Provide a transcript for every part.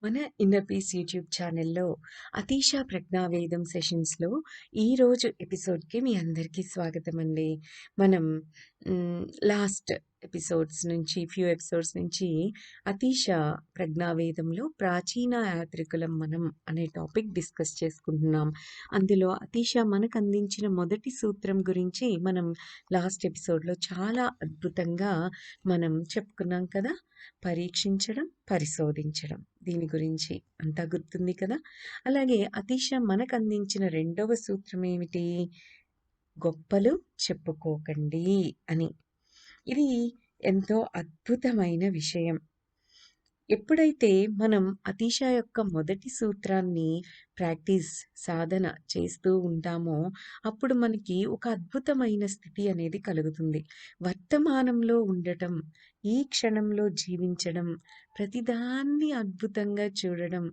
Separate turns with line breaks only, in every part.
మన inner peace YouTube ఛానల్లో అతీష ప్రజ్ఞావేదం సెషన్స్లో ఈరోజు ఎపిసోడ్కి మీ అందరికీ స్వాగతం అండి. మనం లాస్ట్ ఫ్యూ ఎపిసోడ్స్ నుంచి అతీష ప్రజ్ఞావేదంలో ప్రాచీన యాత్రికులం మనం అనే టాపిక్ డిస్కస్ చేసుకుంటున్నాం. అందులో అతీష మనకు అందించిన మొదటి సూత్రం గురించి మనం లాస్ట్ ఎపిసోడ్లో చాలా అద్భుతంగా మనం చెప్పుకున్నాం కదా. పరీక్షించడం, పరిశోధించడం, దీని గురించి అంతా గుర్తుంది కదా. అలాగే అతీష మనకు అందించిన రెండవ సూత్రం ఏమిటి? గొప్పలు చెప్పుకోకండి అని. ఇది ఎంతో అద్భుతమైన విషయం. ఎప్పుడైతే మనం అతీష యొక్క మొదటి సూత్రాన్ని సాధన చేస్తూ ఉంటామో అప్పుడు మనకి ఒక అద్భుతమైన స్థితి అనేది కలుగుతుంది. వర్తమానంలో ఉండటం, ఈ క్షణంలో జీవించడం, ప్రతిదాన్ని అద్భుతంగా చూడడం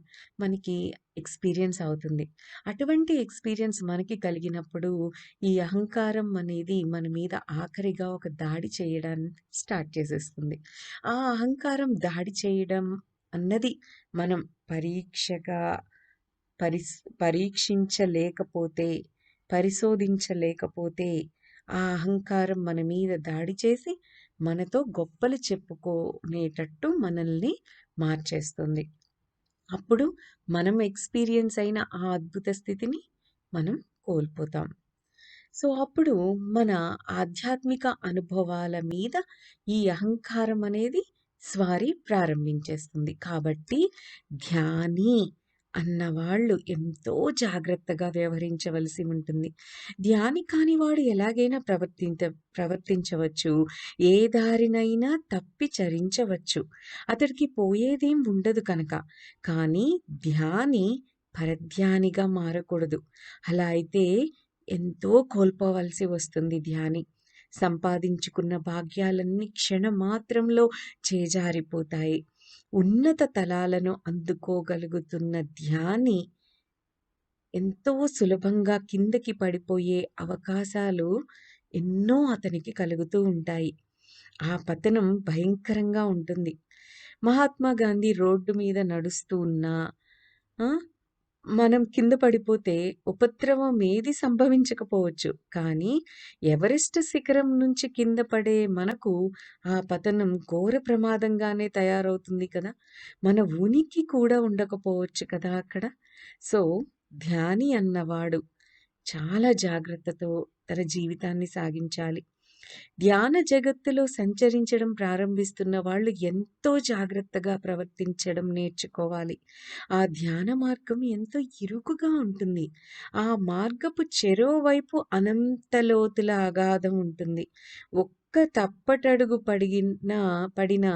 మనకి ఎక్స్పీరియన్స్ అవుతుంది. అటువంటి ఎక్స్పీరియన్స్ మనకి కలిగినప్పుడు ఈ అహంకారం అనేది మన మీద ఆఖరిగా ఒక దాడి చేయడాన్ని స్టార్ట్ చేసేస్తుంది. ఆ అహంకారం దాడి చేయడం అన్నది మనం పరీక్షగా పరీక్షించలేకపోతే, పరిశోధించలేకపోతే ఆ అహంకారం మన మీద దాడి చేసి మనతో గొప్పలు చెప్పుకునేటట్టు మనల్ని మార్చేస్తుంది. అప్పుడు మనం ఎక్స్పీరియన్స్ అయిన ఆ అద్భుత స్థితిని మనం కోల్పోతాం. సో అప్పుడు మన ఆధ్యాత్మిక అనుభవాల మీద ఈ అహంకారం అనేది స్వారీ ప్రారంభించేస్తుంది. కాబట్టి ధ్యాని అన్నవాళ్ళు ఎంతో జాగ్రత్తగా వ్యవహరించవలసి ఉంటుంది. ధ్యాని కానివాడు ఎలాగైనా ప్రవర్తించవచ్చు, ఏ దారినైనా తప్పి చరించవచ్చు, అతడికి పోయేదేం ఉండదు కనుక. కానీ ధ్యాని పరధ్యానిగా మారకూడదు. అలా అయితే ఎంతో కోల్పోవలసి వస్తుంది ధ్యాని. సంపాదించుకున్న భాగ్యాలన్నీ క్షణమాత్రంలో చేజారిపోతాయి. ఉన్నత తలాలను అందుకోగలుగుతున్న ధ్యాని ఎంతో సులభంగా కిందకి పడిపోయే అవకాశాలు ఎన్నో అతనికి కలుగుతూ ఉంటాయి. ఆ పతనం భయంకరంగా ఉంటుంది. మహాత్మా గాంధీ రోడ్డు మీద నడుస్తూ ఉన్నా మనం కింద పడిపోతే ఉపద్రవం ఏది సంభవించకపోవచ్చు, కానీ ఎవరెస్ట్ శిఖరం నుంచి కింద పడే మనకు ఆ పతనం ఘోర ప్రమాదంగానే తయారవుతుంది కదా. మన ఉనికి కూడా ఉండకపోవచ్చు కదా అక్కడ. సో ధ్యాని అన్నవాడు చాలా జాగ్రత్తతో తన జీవితాన్ని సాగించాలి. ధ్యాన జగత్తులో సంచరించడం ప్రారంభిస్తున్న వాళ్ళు ఎంతో జాగ్రత్తగా ప్రవర్తించడం నేర్చుకోవాలి. ఆ ధ్యాన మార్గం ఎంతో ఇరుకుగా ఉంటుంది. ఆ మార్గపు చెరోవైపు అనంత లోతుల అగాధం ఉంటుంది. ఒక్క తప్పటడుగు పడినా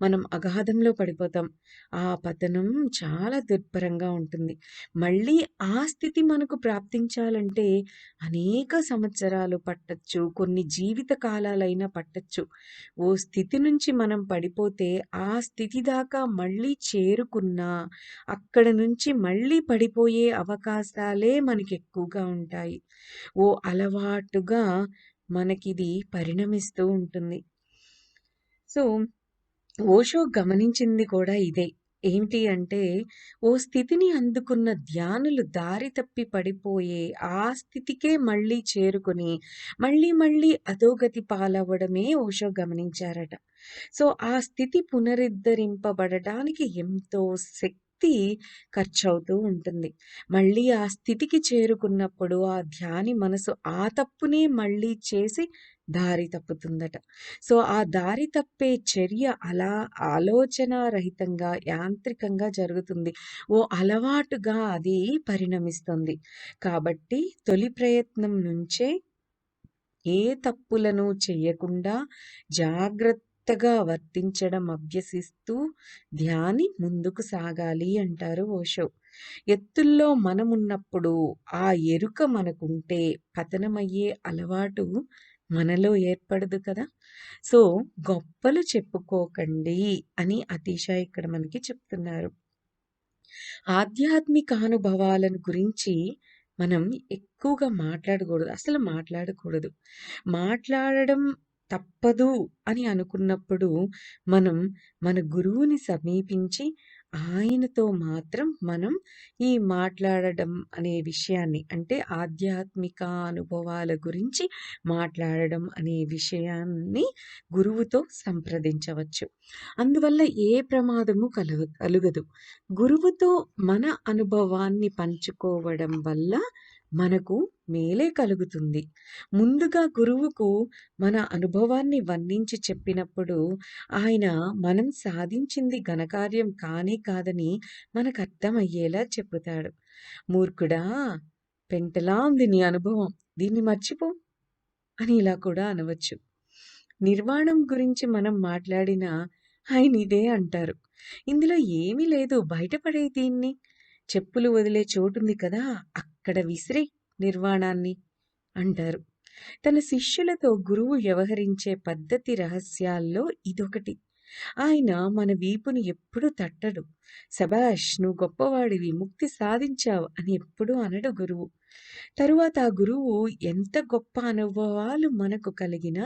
మనం అగాధంలో పడిపోతాం. ఆ పతనం చాలా దుర్భరంగా ఉంటుంది. మళ్ళీ ఆ స్థితి మనకు ప్రాప్తించాలంటే అనేక సంవత్సరాలు పట్టచ్చు, కొన్ని జీవిత కాలాలైనా పట్టచ్చు. ఓ స్థితి నుంచి మనం పడిపోతే ఆ స్థితి దాకా మళ్ళీ చేరుకున్నా అక్కడ నుంచి మళ్ళీ పడిపోయే అవకాశాలే మనకి ఎక్కువగా ఉంటాయి. ఓ అలవాటుగా మనకిది పరిణమిస్తూ ఉంటుంది. సో ఓషో గమనించింది కూడా ఇదే. ఏంటి అంటే, ఓ స్థితిని అందుకున్న ధ్యానులు దారి తప్పి పడిపోయే ఆ స్థితికే మళ్ళీ చేరుకుని మళ్ళీ అధోగతి పాలవ్వడమే ఓషో గమనించారట. సో ఆ స్థితి పునరుద్ధరింపబడటానికి ఎంతో శక్తి ఖర్చవుతూ ఉంటుంది. మళ్ళీ ఆ స్థితికి చేరుకున్నప్పుడు ఆ ధ్యాని మనసు ఆ తప్పునే మళ్ళీ చేసి దారి తప్పుతుందట. సో ఆ దారి తప్పే చర్య అలా ఆలోచనారహితంగా, యాంత్రికంగా జరుగుతుంది. ఓ అలవాటుగా అది పరిణమిస్తుంది. కాబట్టి తొలి ప్రయత్నం నుంచే ఏ తప్పులను చెయ్యకుండా జాగ్రత్తగా వర్తించడం అభ్యసిస్తూ ధ్యాని ముందుకు సాగాలి అంటారు ఓషో. ఎత్తుల్లో మనమున్నప్పుడు ఆ ఎరుక మనకుంటే పతనమయ్యే అలవాటు మనలో ఏర్పడదు కదా. సో గొప్పలు చెప్పుకోకండి అని అతీష ఇక్కడ మనకి చెప్తున్నారు. ఆధ్యాత్మిక అనుభవాలను గురించి మనం ఎక్కువగా మాట్లాడకూడదు. అసలు మాట్లాడకూడదు. మాట్లాడడం తప్పదు అని అనుకున్నప్పుడు మనం మన గురువుని సమీపించి ఆయనతో మాత్రం మనం ఈ మాట్లాడడం అనే విషయాన్ని, అంటే ఆధ్యాత్మిక అనుభవాల గురించి మాట్లాడడం అనే విషయాన్ని గురువుతో సంప్రదించవచ్చు. అందువల్ల ఏ ప్రమాదము కలుగదు. గురువుతో మన అనుభవాన్ని పంచుకోవడం వల్ల మనకు మేలే కలుగుతుంది. ముందుగా గురువుకు మన అనుభవాన్ని వర్ణించి చెప్పినప్పుడు ఆయన మనం సాధించింది ఘనకార్యం కానే కాదని మనకు అర్థమయ్యేలా చెప్పుతాడు. మూర్ఖుడా, పెంటలా ఉంది నీ అనుభవం, దీన్ని మర్చిపో అని ఇలా కూడా అనవచ్చు. నిర్వాణం గురించి మనం మాట్లాడినా ఆయన ఇదే అంటారు. ఇందులో ఏమీ లేదు, బయటపడే దీన్ని, చెప్పులు వదిలే చోటుంది కదా అక్కడ విసిరే నిర్వాణాన్ని అంటారు. తన శిష్యులతో గురువు వ్యవహరించే పద్ధతి రహస్యాల్లో ఇదొకటి. ఆయన మన వీపుని ఎప్పుడూ తట్టడు. శభాష్, నువ్వు గొప్పవాడివి, ముక్తి సాధించావు అని ఎప్పుడూ అనడు గురువు. తరువాత ఆ గురువు ఎంత గొప్ప అనుభవాలు మనకు కలిగినా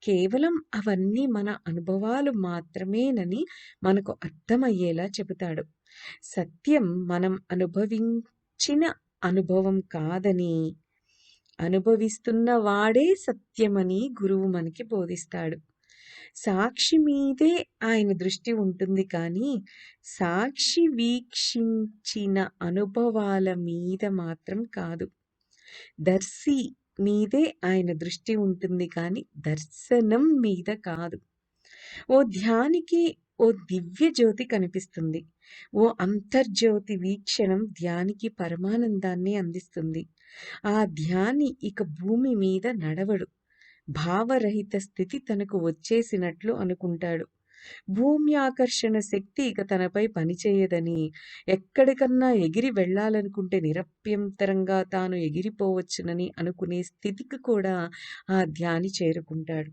కేవలం అవన్నీ మన అనుభవాలు మాత్రమేనని మనకు అర్థమయ్యేలా చెబుతాడు. సత్యం మనం అనుభవించిన అనుభవం కాదని, అనుభవిస్తున్న వాడే సత్యమని గురువు మనకి బోధిస్తాడు. సాక్షి మీదే ఆయన దృష్టి ఉంటుంది కానీ సాక్షి వీక్షించిన అనుభవాల మీద మాత్రం కాదు. దర్శి మీదే ఆయన దృష్టి ఉంటుంది కానీ దర్శనం మీద కాదు. ఓ ధ్యానికి ఓ దివ్య జ్యోతి కనిపిస్తుంది. ఓ అంతర్జ్యోతి వీక్షణం ధ్యానికి పరమానందాన్ని అందిస్తుంది. ఆ ధ్యాని ఇక భూమి మీద నడవడు. భావరహిత స్థితి తనకు వచ్చేసినట్లు అనుకుంటాడు. భూమి ఆకర్షణ శక్తి ఇక తనపై పనిచేయదని, ఎక్కడికన్నా ఎగిరి వెళ్ళాలనుకుంటే నిరభ్యంతరంగా తాను ఎగిరిపోవచ్చునని అనుకునే స్థితికి కూడా ఆ ధ్యాని చేరుకుంటాడు.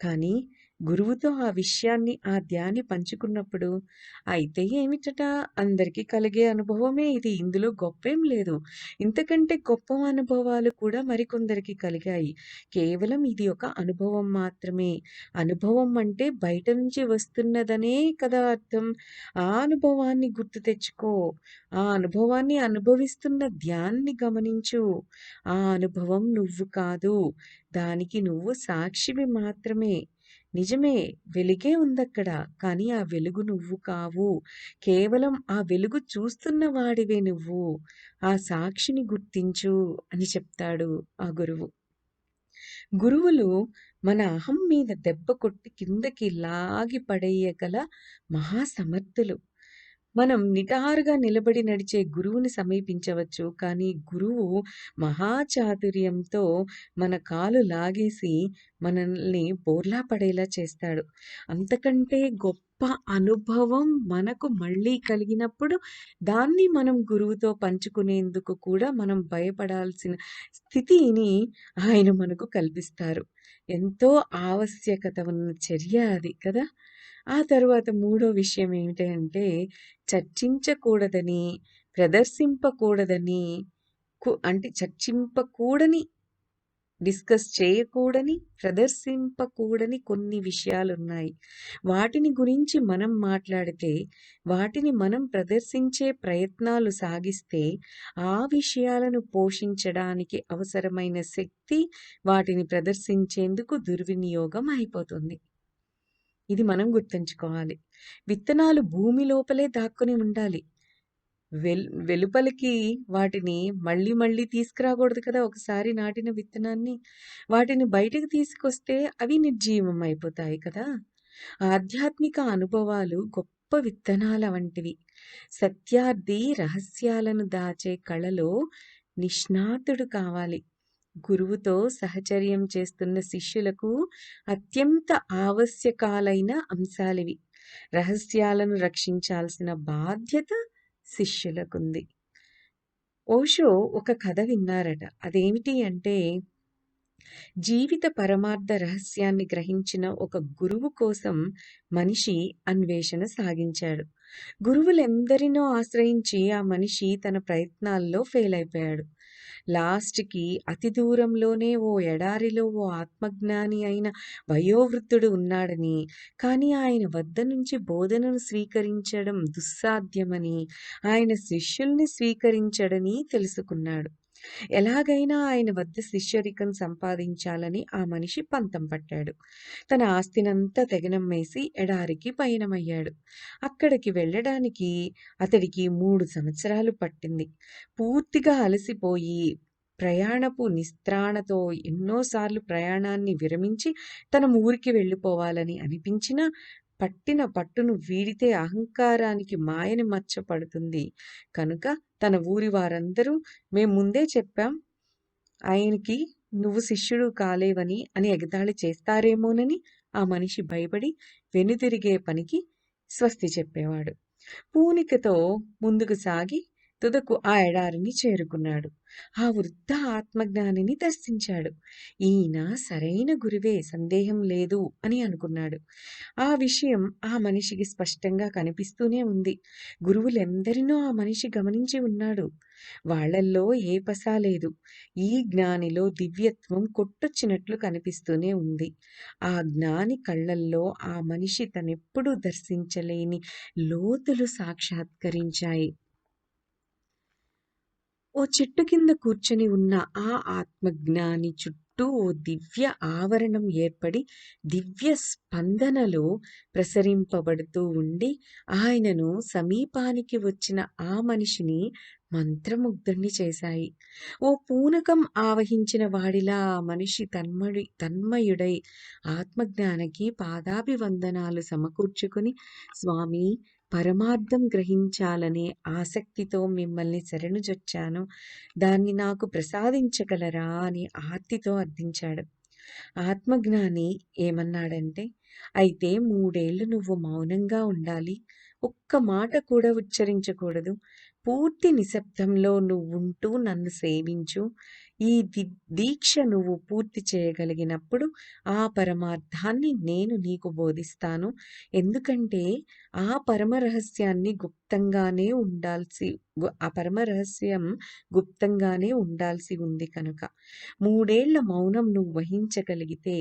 కానీ గురువుతో ఆ విషయాన్ని ఆ ధ్యాని పంచుకున్నప్పుడు, అయితే ఏమిటట, అందరికీ కలిగే అనుభవమే ఇది, ఇందులో గొప్పేం లేదు, ఇంతకంటే గొప్ప అనుభవాలు కూడా మరికొందరికి కలిగాయి, కేవలం ఇది ఒక అనుభవం మాత్రమే. అనుభవం అంటే బయట నుంచి వస్తున్నదనే కదా అర్థం. ఆ అనుభవాన్ని గుర్తు తెచ్చుకో, ఆ అనుభవాన్ని అనుభవిస్తున్న ధ్యాన్ని గమనించు. ఆ అనుభవం నువ్వు కాదు, దానికి నువ్వు సాక్షివి మాత్రమే. నిజమే, వెలుగే ఉందక్కడ, కానీ ఆ వెలుగు నువ్వు కావు. కేవలం ఆ వెలుగు చూస్తున్న వాడివే నువ్వు. ఆ సాక్షిని గుర్తించు అని చెప్తాడు ఆ గురువు. గురువులు మన అహం మీద దెబ్బ కొట్టి కిందకి లాగి పడేయగల మహాసమర్థులు. మనం నిటారుగా నిలబడి నడిచే గురువుని సమీపించవచ్చు, కానీ గురువు మహాచాతుర్యంతో మన కాలు లాగేసి మనల్ని బోర్లా పడేలా చేస్తాడు. అంతకంటే గొప్ప అనుభవం మనకు మళ్ళీ కలిగినప్పుడు దాన్ని మనం గురువుతో పంచుకునేందుకు కూడా మనం భయపడాల్సిన స్థితిని ఆయన మనకు కల్పిస్తారు. ఎంతో ఆవశ్యకత ఉన్న చర్య అది కదా. ఆ తరువాత మూడో విషయం ఏమిటంటే, చర్చించకూడదని, ప్రదర్శింపకూడదని, అంటే చర్చింపకూడని, డిస్కస్ చేయకూడని, ప్రదర్శింపకూడని కొన్ని విషయాలున్నాయి. వాటిని గురించి మనం మాట్లాడితే, వాటిని మనం ప్రదర్శించే ప్రయత్నాలు సాగిస్తే, ఆ విషయాలను పోషించడానికి అవసరమైన శక్తి వాటిని ప్రదర్శించేందుకు దుర్వినియోగం అయిపోతుంది. ఇది మనం గుర్తుంచుకోవాలి. విత్తనాలు భూమి లోపలే దాక్కుని ఉండాలి. వెలుపలికి వాటిని మళ్ళీ మళ్ళీ తీసుకురాకూడదు కదా. ఒకసారి నాటిన విత్తనాన్ని వాటిని బయటకు తీసుకొస్తే అవి నిర్జీవం అయిపోతాయి కదా. ఆధ్యాత్మిక అనుభవాలు గొప్ప విత్తనాల వంటివి. సత్యార్థి రహస్యాలను దాచే కళలో నిష్ణాతుడు కావాలి. గురువుతో సహచర్యం చేస్తున్న శిష్యులకు అత్యంత ఆవశ్యకాలైన అంశాలివి. రహస్యాలను రక్షించాల్సిన బాధ్యత శిష్యులకుంది. ఓషో ఒక కథ విన్నారట. అదేమిటి అంటే, జీవిత పరమార్థ రహస్యాన్ని గ్రహించిన ఒక గురువు కోసం మనిషి అన్వేషణ సాగించాడు. గురువులెందరినో ఆశ్రయించి ఆ మనిషి తన ప్రయత్నాల్లో ఫెయిల్ అయిపోయాడు. లాస్ట్‌కి అతి దూరంలోనే ఓ ఎడారిలో ఓ ఆత్మజ్ఞాని అయిన వయోవృద్ధుడు ఉన్నాడని, కానీ ఆయన వద్ద నుంచి బోధనను స్వీకరించడం దుస్సాధ్యమని, ఆయన శిష్యుల్ని స్వీకరించడని తెలుసుకున్నాడు. ఎలాగైనా ఆయన వద్ద శిష్యరికం సంపాదించాలని ఆ మనిషి పంతం పట్టాడు. తన ఆస్తినంతా తెగనమ్మేసి ఎడారికి పయనమయ్యాడు. అక్కడికి వెళ్ళడానికి అతడికి 3 సంవత్సరాలు పట్టింది. పూర్తిగా అలసిపోయి ప్రయాణపు నిస్త్రాణతో ఎన్నోసార్లు ప్రయాణాన్ని విరమించి తన ఊరికి వెళ్ళిపోవాలని అనిపించినా పట్టిన పట్టును వీడితే అహంకారానికి మాయని మచ్చ పడుతుంది కనుక తన ఊరి వారందరూ "మేం ముందే చెప్పాం ఆయనకి నువ్వు శిష్యుడు కాలేవని" అని ఎగతాళి చేస్తారేమోనని ఆ మనిషి భయపడి వెనుతిరిగే పనికి స్వస్తి చెప్పేవాడు. పూనికతో ముందుకు సాగి తుదకు ఆ ఎడారిని చేరుకున్నాడు. ఆ వృద్ధ ఆత్మజ్ఞానిని దర్శించాడు. ఈయన సరైన గురువే, సందేహం లేదు అని అనుకున్నాడు. ఆ విషయం ఆ మనిషికి స్పష్టంగా కనిపిస్తూనే ఉంది. గురువులెందరినో ఆ మనిషి గమనించి ఉన్నాడు. వాళ్ళల్లో ఏ పసా లేదు. ఈ జ్ఞానిలో దివ్యత్వం కొట్టొచ్చినట్లు కనిపిస్తూనే ఉంది. ఆ జ్ఞాని కళ్ళల్లో ఆ మనిషి తనెప్పుడూ దర్శించలేని లోతులు సాక్షాత్కరించాయి. ఓ చెట్టు కింద కూర్చొని ఉన్న ఆ ఆత్మజ్ఞాని చుట్టూ ఓ దివ్య ఆవరణం ఏర్పడి దివ్య స్పందనలు ప్రసరింపబడుతూ ఉండి ఆయనను సమీపానికి వచ్చిన ఆ మనిషిని మంత్రముగ్ధుణ్ణి చేశాయి. ఓ పూనకం ఆవహించిన వాడిలా ఆ మనిషి తన్మయుడై ఆత్మజ్ఞానికి పాదాభివందనాలు సమకూర్చుకుని, "స్వామీ, పరమార్థం గ్రహించాలనే ఆసక్తితో మిమ్మల్ని శరణుజొచ్చాను. దాన్ని నాకు ప్రసాదించగలరా" అని ఆర్తితో అర్థించాడు. ఆత్మజ్ఞాని ఏమన్నాడంటే, "అయితే 3 ఏళ్ళు నువ్వు మౌనంగా ఉండాలి. ఒక్క మాట కూడా ఉచ్చరించకూడదు. పూర్తి నిశ్శబ్దంలో నువ్వుంటూ నన్ను సేవించు. ఈ దీక్ష నువ్వు పూర్తి చేయగలిగినప్పుడు ఆ పరమార్థాన్ని నేను నీకు బోధిస్తాను. ఎందుకంటే ఆ పరమ రహస్యాన్ని గుప్తంగానే ఆ పరమ రహస్యం గుప్తంగానే ఉండాల్సి ఉంది కనుక. 3 ఏళ్ల మౌనం నువ్వు వహించగలిగితే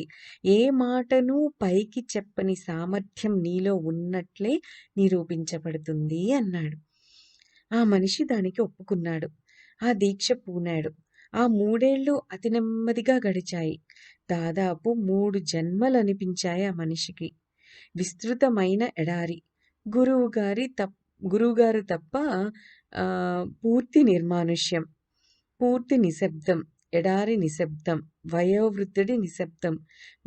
ఏ మాటను పైకి చెప్పని సామర్థ్యం నీలో ఉన్నట్లే నిరూపించబడుతుంది" అన్నాడు. ఆ మనిషి దానికి ఒప్పుకున్నాడు. ఆ దీక్ష పూనాడు. ఆ 3 ఏళ్ళు అతి నెమ్మదిగా గడిచాయి. దాదాపు 3 జన్మలనిపించాయి ఆ మనిషికి. విస్తృతమైన ఎడారి. గురువుగారు తప్ప పూర్తి నిర్మానుష్యం. పూర్తి నిశ్శబ్దం. ఎడారి నిశ్శబ్దం. వయోవృద్ధుడి నిశ్శబ్దం.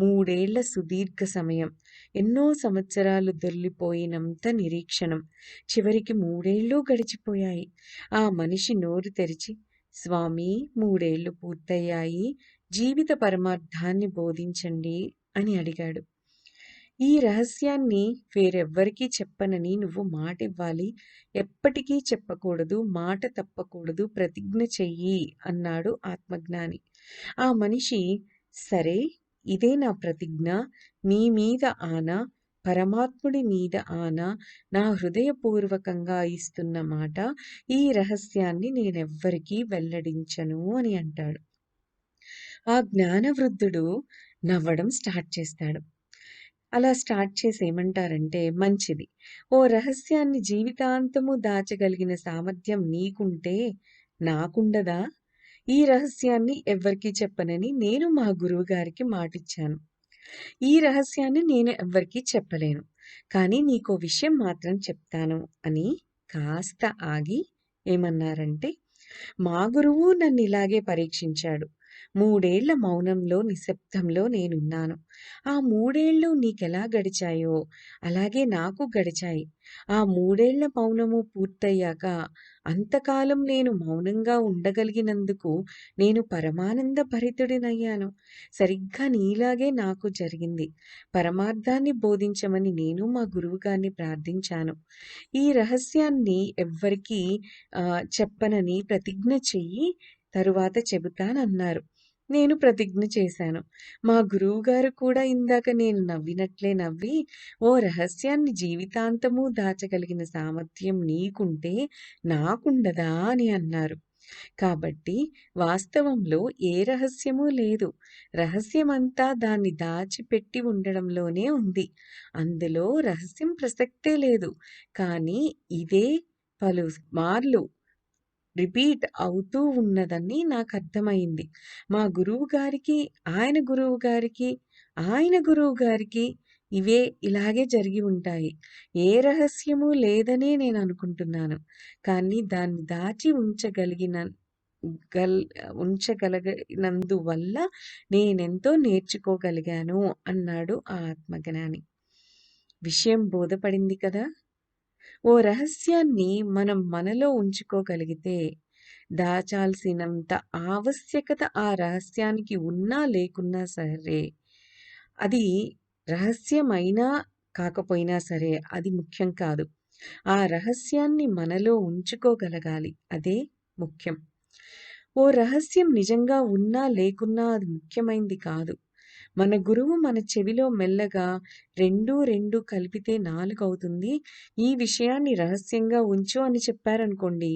3 ఏళ్ల సుదీర్ఘ సమయం. ఎన్నో సంవత్సరాలు దొర్లిపోయినంత నిరీక్షణం. చివరికి 3 ఏళ్ళూ గడిచిపోయాయి. ఆ మనిషి నోరు తెరిచి, "స్వామీ, 3 ఏళ్ళు పూర్తయ్యాయి. జీవిత పరమార్థాన్ని బోధించండి" అని అడిగాడు. "ఈ రహస్యాన్ని వేరెవ్వరికీ చెప్పనని నువ్వు మాటివ్వాలి. ఎప్పటికీ చెప్పకూడదు. మాట తప్పకూడదు. ప్రతిజ్ఞ చెయ్యి" అన్నాడు ఆత్మజ్ఞాని. ఆ మనిషి, "సరే, ఇదే నా ప్రతిజ్ఞ. మీ మీద ఆన, పరమాత్ముడి మీద ఆన, నా హృదయపూర్వకంగా ఇస్తున్న మాట. ఈ రహస్యాన్ని నేనెవ్వరికీ వెల్లడించను" అని అంటాడు. ఆ జ్ఞానవృద్ధుడు నవ్వడం స్టార్ట్ చేస్తాడు. అలా స్టార్ట్ చేసి ఏమంటారంటే, "మంచిది. ఓ రహస్యాన్ని జీవితాంతము దాచగలిగిన సామర్థ్యం నీకుంటే నాకుండదా? ఈ రహస్యాన్ని ఎవ్వరికీ చెప్పనని నేను మా గురువుగారికి మాటిచ్చాను. ఈ రహస్యాన్ని నేను ఎవ్వరికీ చెప్పలేను. కానీ నీకో విషయం మాత్రం చెప్తాను" అని కాస్త ఆగి ఏమన్నారంటే, "మా గురువు నన్నిలాగే పరీక్షించాడు. 3 ఏళ్ల మౌనంలో, నిశ్శబ్దంలో నేనున్నాను. ఆ 3 ఏళ్ళు నీకెలా గడిచాయో అలాగే నాకు గడిచాయి. ఆ 3 ఏళ్ల మౌనము పూర్తయ్యాక అంతకాలం నేను మౌనంగా ఉండగలిగినందుకు నేను పరమానంద భరితుడినయ్యాను. సరిగ్గా నీలాగే నాకు జరిగింది. పరమార్థాన్ని బోధించమని నేను మా గురువుగారిని ప్రార్థించాను. ఈ రహస్యాన్ని ఎవ్వరికీ చెప్పనని ప్రతిజ్ఞ చెయ్యి, తరువాత చెబుతానన్నారు. నేను ప్రతిజ్ఞ చేశాను. మా గురువుగారు కూడా ఇందాక నేను నవ్వినట్లే నవ్వి, "ఓ రహస్యాన్ని జీవితాంతమూ దాచగలిగిన సామర్థ్యం నీకుంటే నాకుండదా" అని అన్నారు. కాబట్టి వాస్తవంలో ఏ రహస్యమూ లేదు. రహస్యమంతా దాన్ని దాచిపెట్టి ఉండడంలోనే ఉంది. అందులో రహస్యం ప్రసక్తే లేదు. కానీ ఇదే పలు మార్లు రిపీట్ అవుతూ ఉన్నదని నాకర్థమైంది. మా గురువుగారికి, ఆయన గురువుగారికి, ఆయన గురువుగారికి ఇవే ఇలాగే జరిగి ఉంటాయి. ఏ రహస్యమూ లేదనే నేననుకుంటున్నాను. కానీ దాన్ని దాచి గల్ ఉంచగలిగినందువల్ల నేనెంతో నేర్చుకోగలిగాను అన్నాడు ఆ ఆత్మజ్ఞాని. విషయం బోధపడింది కదా! ఓ రహస్యాన్ని మనం మనలో ఉంచుకోగలిగితే, దాచాల్సినంత ఆవశ్యకత ఆ రహస్యానికి ఉన్నా లేకున్నా సరే, అది రహస్యమైనా కాకపోయినా సరే అది ముఖ్యం కాదు. ఆ రహస్యాన్ని మనలో ఉంచుకోగలగాలి. అదే ముఖ్యం. ఓ రహస్యం నిజంగా ఉన్నా లేకున్నా అది ముఖ్యమైంది కాదు. మన గురువు మన చెవిలో మెల్లగా 2, 2 కలిపితే 4 అవుతుంది. ఈ విషయాన్ని రహస్యంగా ఉంచు అని చెప్పారనుకోండి.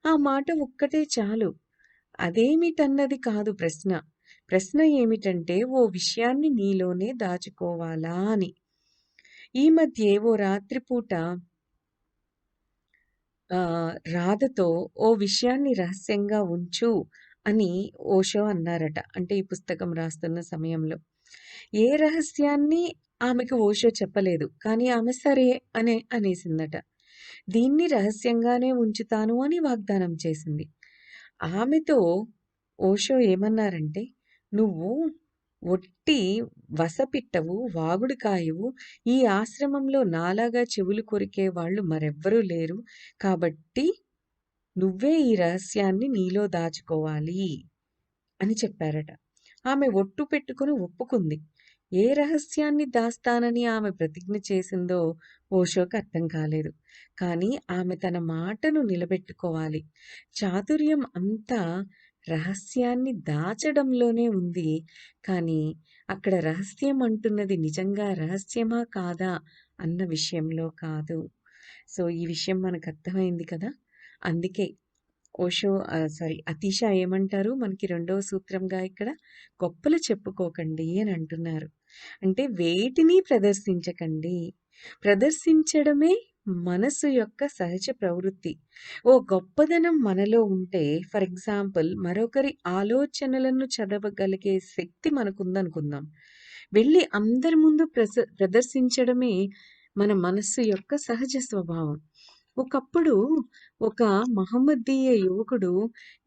ఆ మాట ఒక్కటే చాలు. అదేమిటన్నది కాదు ప్రశ్న. ప్రశ్న ఏమిటంటే ఓ విషయాన్ని నీలోనే దాచుకోవాలా అని. ఈ మధ్యే ఓ రాత్రిపూట రాధతో ఓ విషయాన్ని రహస్యంగా ఉంచు అని ఓషో అన్నారట. అంటే ఈ పుస్తకం రాస్తున్న సమయంలో. ఏ రహస్యాన్ని ఆమెకు ఓషో చెప్పలేదు. కానీ ఆమె సరే అనేసిందట. దీన్ని రహస్యంగానే ఉంచుతాను అని వాగ్దానం చేసింది. ఆమెతో ఓషో ఏమన్నారంటే, "నువ్వు ఒట్టి వసపిట్టవు, వాగుడుకాయవు. ఈ ఆశ్రమంలో నాలాగా చెవులు కొరికే వాళ్ళు మరెవ్వరూ లేరు. కాబట్టి నువ్వే ఈ రహస్యాన్ని నీలో దాచుకోవాలి" అని చెప్పారట. ఆమె ఒట్టు పెట్టుకుని ఒప్పుకుంది. ఏ రహస్యాన్ని దాస్తానని ఆమె ప్రతిజ్ఞ చేసిందో ఓషోకు అర్థం కాలేదు. కానీ ఆమె తన మాటను నిలబెట్టుకోవాలి. చాతుర్యం అంతా రహస్యాన్ని దాచడంలోనే ఉంది. కానీ అక్కడ రహస్యం అంటున్నది నిజంగా రహస్యమా కాదా అన్న విషయంలో కాదు. సో, ఈ విషయం మనకు అర్థమైంది కదా! అందుకే ఓషో అతీష ఏమంటారు మనకి రెండవ సూత్రంగా ఇక్కడ? గొప్పలు చెప్పుకోకండి అని అంటున్నారు. అంటే వేటిని ప్రదర్శించకండి. ప్రదర్శించడమే మనసు యొక్క సహజ ప్రవృత్తి. ఓ గొప్పదనం మనలో ఉంటే ఫర్ ఎగ్జాంపుల్ మరొకరి ఆలోచనలను చదవగలిగే శక్తి మనకుందనుకుందాం. వెళ్ళి అందరి ముందు ప్రదర్శించడమే మన మనస్సు యొక్క సహజ స్వభావం. ఒకప్పుడు ఒక మహమ్మదీయ యువకుడు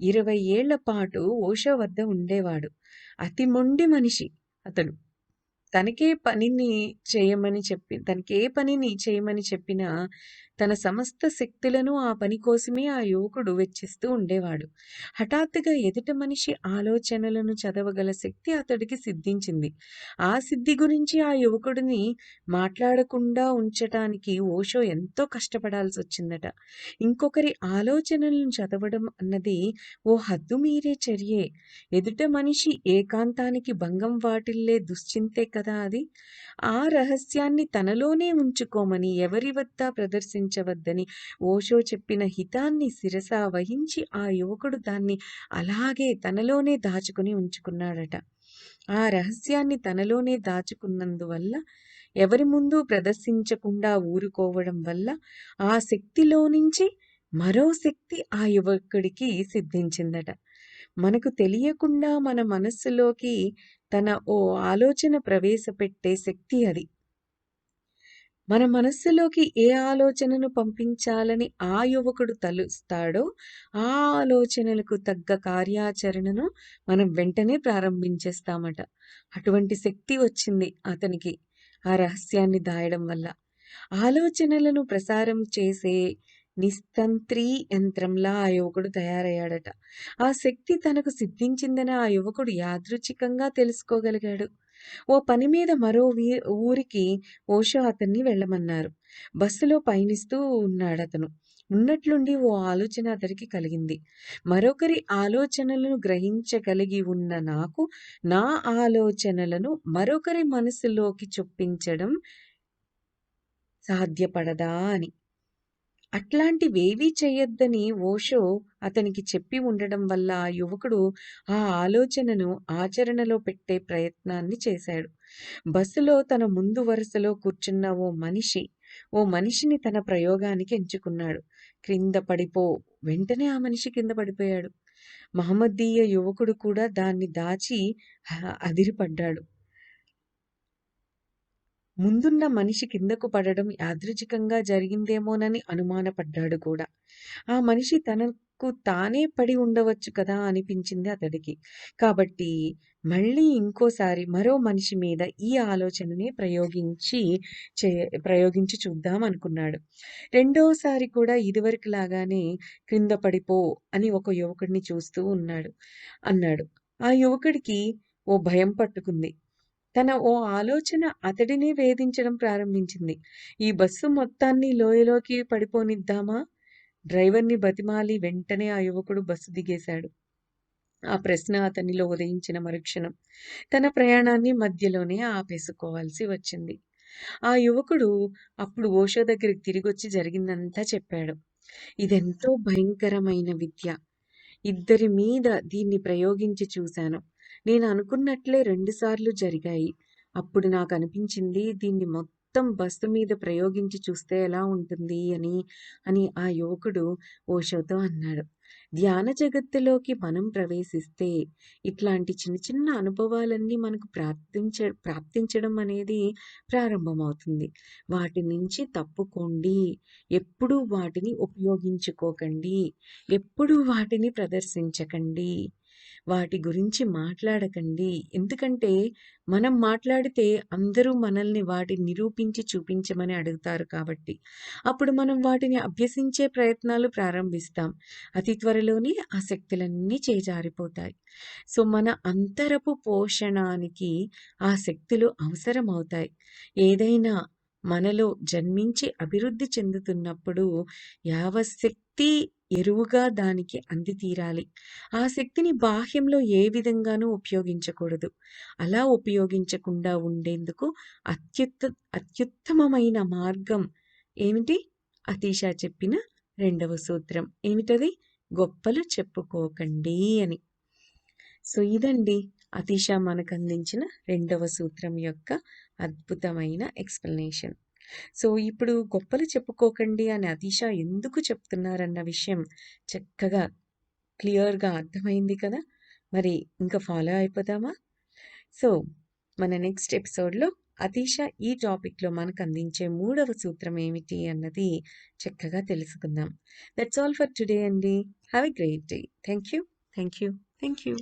20 ఏళ్ల పాటు ఓషో వద్ద ఉండేవాడు. అతి మొండి మనిషి అతడు. తనకే పనిని చేయమని చెప్పినా తన సమస్త శక్తులను ఆ పని కోసమే ఆ యువకుడు వెచ్చిస్తూ ఉండేవాడు. హఠాత్తుగా ఎదుట మనిషి ఆలోచనలను చదవగల శక్తి అతడికి సిద్ధించింది. ఆ సిద్ధి గురించి ఆ యువకుడిని మాట్లాడకుండా ఉంచటానికి ఓషో ఎంతో కష్టపడాల్సొచ్చిందట. ఇంకొకరి ఆలోచనలను చదవడం అన్నది ఓ హద్దు మీరే చర్యే. ఎదుట మనిషి ఏకాంతానికి భంగం వాటిల్లే దుశ్చింతే కదా అది. ఆ రహస్యాన్ని తనలోనే ఉంచుకోమని ఎవరి వద్ద ప్రదర్శించవద్దని ఓషో చెప్పిన హితాన్ని శిరసా వహించి ఆ యువకుడు దాన్ని అలాగే తనలోనే దాచుకుని ఉంచుకున్నాడట. ఆ రహస్యాన్ని తనలోనే దాచుకున్నందువల్ల ఎవరి ముందు ప్రదర్శించకుండా ఊరుకోవడం వల్ల ఆ శక్తిలో నుంచి మరో శక్తి ఆ యువకుడికి సిద్ధించిందట. మనకు తెలియకుండా మన మనస్సులోకి తన ఓ ఆలోచన ప్రవేశపెట్టే శక్తి అది. మన మనస్సులోకి ఏ ఆలోచనను పంపించాలని ఆ యువకుడు తలుస్తాడో ఆ ఆలోచనలకు తగ్గ కార్యాచరణను మనం వెంటనే ప్రారంభించేస్తామట. అటువంటి శక్తి వచ్చింది అతనికి ఆ రహస్యాన్ని దాయడం వల్ల. ఆలోచనలను ప్రసారం చేసే నిస్తంత్రీ యంత్రంలా ఆ యువకుడు తయారయ్యాడట. ఆ శక్తి తనకు సిద్ధించిందని ఆ యువకుడు యాదృచ్ఛికంగా తెలుసుకోగలిగాడు. ఓ పని మీద మరో ఊరికి ఓషో అతన్ని వెళ్ళమన్నారు. బస్సులో పయనిస్తూ ఉన్నాడతను. ఉన్నట్లుండి ఓ ఆలోచన అతడికి కలిగింది. మరొకరి ఆలోచనలను గ్రహించగలిగి ఉన్న నాకు నా ఆలోచనలను మరొకరి మనసులోకి చొప్పించడం సాధ్యపడదా అని. అట్లాంటివేవీ చెయ్యొద్దని ఓషో అతనికి చెప్పి ఉండడం వల్ల ఆ యువకుడు ఆ ఆలోచనను ఆచరణలో పెట్టే ప్రయత్నాన్ని చేశాడు. బస్సులో తన ముందు వరుసలో కూర్చున్న ఓ మనిషిని తన ప్రయోగానికి ఎంచుకున్నాడు. "క్రింద పడిపో." వెంటనే ఆ మనిషి కింద పడిపోయాడు. మహమ్మదీయ యువకుడు కూడా దాన్ని దాచి అదిరిపడ్డాడు. ముందున్న మనిషి కిందకు పడడం యాదృచ్ఛికంగా జరిగిందేమోనని అనుమానపడ్డాడు కూడా. ఆ మనిషి తనకు తానే పడి ఉండవచ్చు కదా అనిపించింది అతడికి. కాబట్టి మళ్ళీ ఇంకోసారి మరో మనిషి మీద ఈ ఆలోచనని ప్రయోగించి చూద్దాం అనుకున్నాడు. రెండోసారి కూడా ఇదివరకులాగానే "క్రింద పడిపో" అని ఒక యువకుడిని చూస్తూ అన్నాడు. ఆ యువకుడికి ఓ భయం పట్టుకుంది. ఓ ఆలోచన అతడినే వేధించడం ప్రారంభించింది. ఈ బస్సు మొత్తాన్ని లోయలోకి పడిపోనిద్దామా? డ్రైవర్‌ని బతిమాలి వెంటనే ఆ యువకుడు బస్సు దిగేశాడు. ఆ ప్రశ్న అతనిలో ఉదయించిన మరుక్షణం తన ప్రయాణాన్ని మధ్యలోనే ఆపేసుకోవాల్సి వచ్చింది. ఆ యువకుడు అప్పుడు ఓషో దగ్గరికి తిరిగొచ్చి జరిగిందంతా చెప్పాడు. "ఇదెంతో భయంకరమైన విద్య. ఇద్దరి మీద దీన్ని ప్రయోగించి చూశాను. నేను అనుకున్నట్లే 2 సార్లు జరిగాయి. అప్పుడు నాకనిపించింది దీన్ని మొత్తం బస్సు మీద ప్రయోగించి చూస్తే ఎలా ఉంటుంది అని ఆ యువకుడు ఓషోతో అన్నాడు. ధ్యాన జగత్తులోకి మనం ప్రవేశిస్తే ఇట్లాంటి చిన్న చిన్న అనుభవాలన్నీ మనకు ప్రాప్తించడం అనేది ప్రారంభమవుతుంది. వాటి నుంచి తప్పుకోండి. ఎప్పుడూ వాటిని ఉపయోగించుకోకండి. ఎప్పుడూ వాటిని ప్రదర్శించకండి. వాటి గురించి మాట్లాడకండి. ఎందుకంటే మనం మాట్లాడితే అందరూ మనల్ని వాటిని నిరూపించి చూపించమని అడుగుతారు కాబట్టి. అప్పుడు మనం వాటిని అభ్యసించే ప్రయత్నాలు ప్రారంభిస్తాం. అతి త్వరలోనే ఆ శక్తులన్నీ చేజారిపోతాయి. సో, మన అంతరపు పోషణానికి ఆ శక్తులు అవసరమవుతాయి. ఏదైనా మనలో జన్మించి అభివృద్ధి చెందుతున్నప్పుడు యావశక్తి ఎరువుగా దానికి అంది తీరాలి. ఆ శక్తిని బాహ్యంలో ఏ విధంగానూ ఉపయోగించకూడదు. అలా ఉపయోగించకుండా ఉండేందుకు అత్యుత్తమమైన మార్గం ఏమిటి? అతీషా చెప్పిన రెండవ సూత్రం. ఏమిటది? గొప్పలు చెప్పుకోకండి అని. సో, ఇదండి అతీషా మనకందించిన రెండవ సూత్రం యొక్క అద్భుతమైన ఎక్స్‌ప్లనేషన్. సో, ఇప్పుడు గొప్పలు చెప్పుకోకండి అని అతీషా ఎందుకు చెప్తున్నారన్న విషయం చక్కగా క్లియర్‌గా అర్థమైంది కదా! మరి ఇంకా ఫాలో అయిపోదామా? సో, మన నెక్స్ట్ ఎపిసోడ్‌లో అతీషా ఈ టాపిక్‌లో మనకందించే మూడవ సూత్రం ఏమిటి అన్నది చక్కగా తెలుసుకుందాం. దట్స్ ఆల్ ఫర్ టుడే అండి. Have a great day. Thank you. Thank you. Thank you.